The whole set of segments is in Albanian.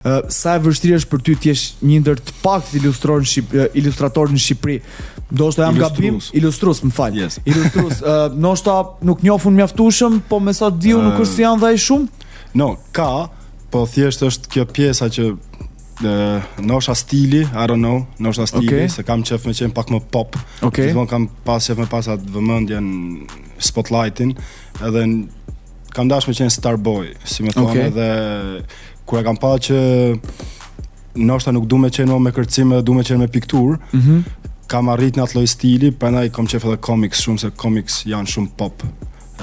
Sa e vështirë është për ty të jesh një ndër të paktët ilustratorë në Shqipëri? Ndoshta jam gabim, ilustrues, më fal. Yes. Ilustrues, ndoshta nuk njohun mjaftueshëm, po me sa diu nuk është se janë dhe ai shumë? No, ka, po thjesht është kjo pjesa që nosha stili, I don't know, nosha stili, Okay. se kam qef me qenë pak më pop. Okay. Gjithmonë kam pas qef me pas atë vëmendjen, spotlightin, edhe kam dash me qenë starboy, si me thonë, Okay. edhe kur e kam pa që ndoshta nuk du me qenë me kërcim, du me qenë me pikturë, kam arrit në atë lloj stili, prandaj kam qef edhe comics shumë, se comics janë shumë pop.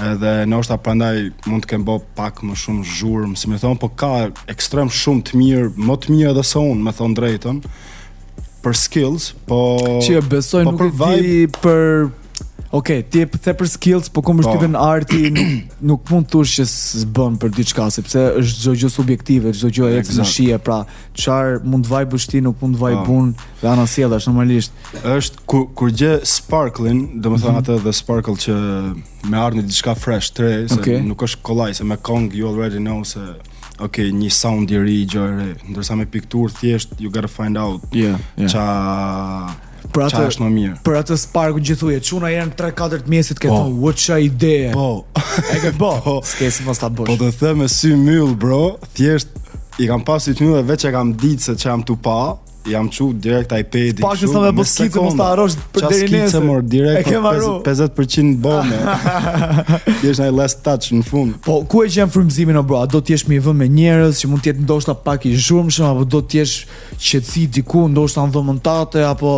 Edhe ndoshta prandaj mund të kem bë pak më shumë zhurmë, si më thon, po ka ekstrem shumë të mirë, më të mirë edhe se unë, me thon drejtën, për skills, po Që besoj po nuk për e di për ti e the për skills, po kom përshtypjen arti nuk mund të thush që s'bën për diçka, sepse është çdo gjë subjektive, çdo gjë ecë në shije, pra çfarë mund të vaj bësh ti nuk mund të vaj bun dhe anasjellash normalisht. Është kur gjë sparkling, domethënë atë the sparkle që me ardhmë diçka fresh, tre, se nuk është kollaj, se me kong you already know se një sound i ri, gjë e re, ndërsa me pikturë thjesht you gotta find out qa është më mirë. Për atë sparku gjithuje, çuna janë 3-4 mjesit ke thonë, what qa ide. Po. E ke po. S'kesi mos ta bësh. Po të them me sy myll, bro, thjesht i kam pas sy të myll dhe veç e kam ditë se që jam tu pa, jam qu direkt iPad-i. Pak që me bë skice, mos ta harrosh për deri nesër. Skice mor direkt 50% bome. Jesh në last touch në fund. Po ku e gjen frymëzimin o bro? A do të jesh me vënë me njerëz që mund të jetë ndoshta pak i zhurmshëm, apo do të jesh qetësi diku ndoshta në dhomëntate, apo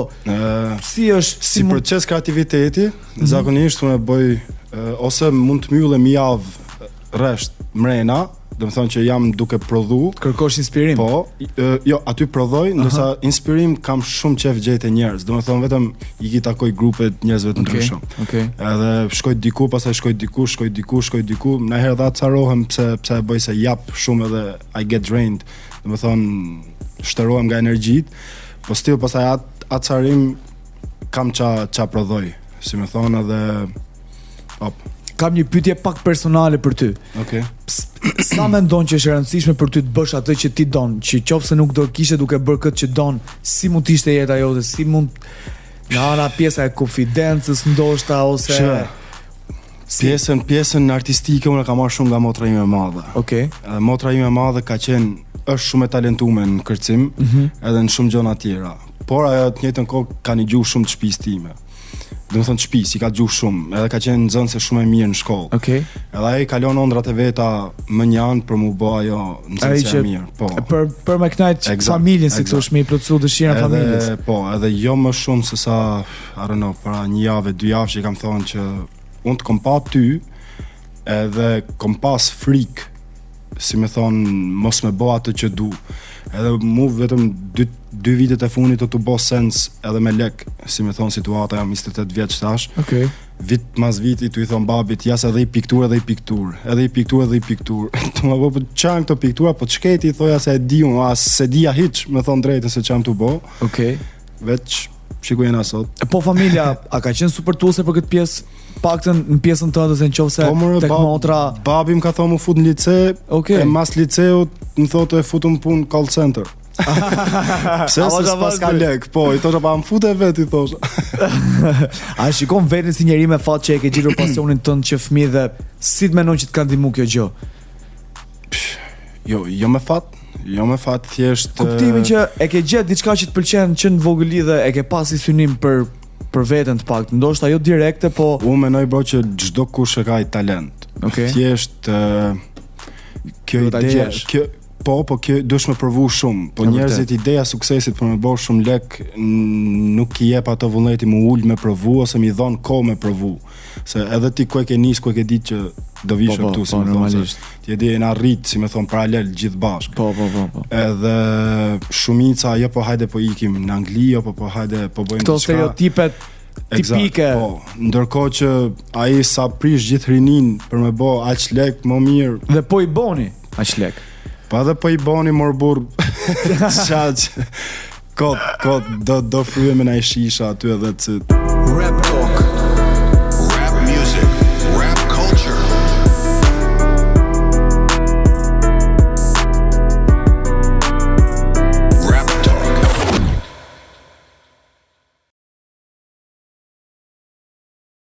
si është si proces kreativiteti, zakonisht unë bëj ose mund të mbyllem javë rresht mrena, do të thonë që jam duke prodhu. Kërkosh inspirim? Po, jo, aty prodhoj, ndërsa inspirim kam shumë qef gjejtë njerëz. Do të thonë vetëm i takoj grupe njerëzve të ndryshëm. Edhe shkoj diku, pastaj shkoj diku, në herë dha carohem pse e bëj se jap shumë edhe I get drained. Do të thonë shtërohem nga energjit, po still pastaj atë carim kam qa prodhoj, si më thonë edhe Kam një pyetje pak personale për ty. Sa mendon që është e rëndësishme për ty të bësh atë që ti don, që qofse nuk do kishe duke bërë këtë që don, si mund të ishte jeta jote, si mund nga ana pjesa e konfidencës ndoshta ose pjesën artistike unë e kam marrë shumë nga motra ime e madhe. Edhe motra ime e madhe është shumë e talentuar në kërcim, edhe në shumë gjëra tjera. Por ajo të njëjtën kohë ka një gjuhë shumë të shtëpisë time. Do të thonë shtëpi, si ka gjuhë shumë, edhe ka qenë nxënëse shumë e mirë në shkollë. Edhe ai kalon ëndrat e veta më njanë për mu bë ajo nxënëse e mirë. Po. Për me kënaqë familjen, si thosh, me i plotësu dëshirën e familjes. Po, edhe jo më shumë se sa, I don't know, para një javë, 2 javë që i kam thonë që unë të kom pa ty, edhe kom pas frikë, si me thonë, mos me bë atë që du. Edhe mu vetëm 2 vitet e funit të bo sens edhe me lek, si me thonë situata, jam 28 vjeç tash. Vit mas viti tu i thonë babit, jas edhe i piktur, edhe i piktur. Të më bo, qanë këto piktura, po të shketi i thoja se e di unë, se dija hiq, me thonë drejtë se që jam të bo. Veç, shikujen asot. Po familja, a ka qenë supportuese për këtë pjesë? Paktën në pjesën tënde se nëse tek motra. Babi më ka thonë më fut në lice, e mas liceut më thotë e futëm punë call center. Pse se s'pas ka lek, po, i thosha pa më fut e vet, i thosha. A shikon vetin si njeri me fat që e ke gjetur pasionin tënd që fëmijë dhe si të mendon që të ka ndihmu kjo gjë? Jo me fat, thjesht kuptimin që e ke gjetë diçka që të pëlqen që në vogël dhe e ke pasi synim për veten të pak, ndoshta jo direkte, po unë menoj bro që çdo kush e ka i talent. Thjesht kjo ide, po kjo duhesh me provu shumë, po njerëzit ideja suksesit për me bërë shumë lek nuk i jep ato vullneti më ul me provu ose mi dhon kohë me provu. Se edhe ti ku e ke nis, ku e ke ditë që do vishë këtu, si me thonë, ti e di e na rrit, si me thonë, paralel gjithë bashkë. Po. Edhe shumica, jo po hajde po ikim në Angli, jo po hajde po bëjmë këto stereotipet tipike. Po, ndërkohë që ai sa prish gjithë rinin për me bë aq lek më mirë. Dhe po i boni aq lek. Pa dhe po i boni mor burr. Çaj. Kot do fryem në ai shisha aty edhe